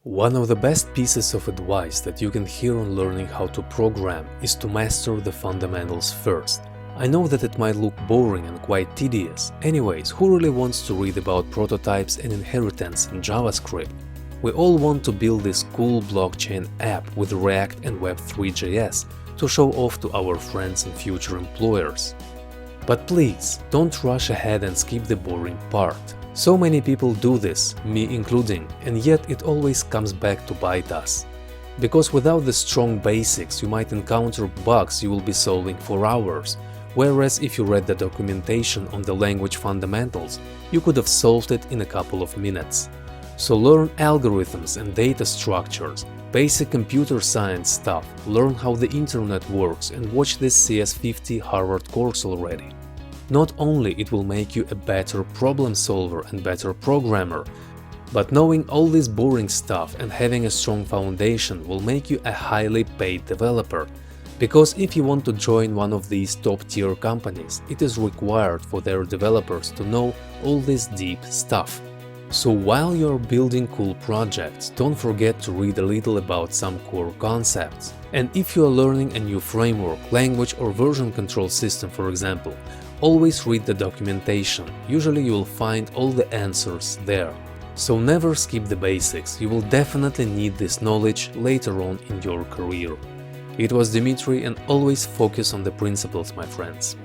One of the best pieces of advice that you can hear on learning how to program is to master the fundamentals first. I know that it might look boring and quite tedious. Anyways, who really wants to read about prototypes and inheritance in JavaScript? We all want to build this cool blockchain app with React and Web3.js to show off to our friends and future employers. But please, don't rush ahead and skip the boring part. So many people do this, me including, and yet it always comes back to bite us. Because without the strong basics, you might encounter bugs you will be solving for hours, whereas if you read the documentation on the language fundamentals, you could have solved it in a couple of minutes. So learn algorithms and data structures, basic computer science stuff, learn how the internet works, and watch this CS50 Harvard course already. Not only it will make you a better problem solver and better programmer, but knowing all this boring stuff and having a strong foundation will make you a highly paid developer. Because if you want to join one of these top-tier companies, it is required for their developers to know all this deep stuff. So while you're building cool projects, don't forget to read a little about some core concepts. And if you are learning a new framework, language or version control system, for example, always read the documentation. Usually you will find all the answers there. So never skip the basics, you will definitely need this knowledge later on in your career. It was Dimitri, and always focus on the principles, my friends.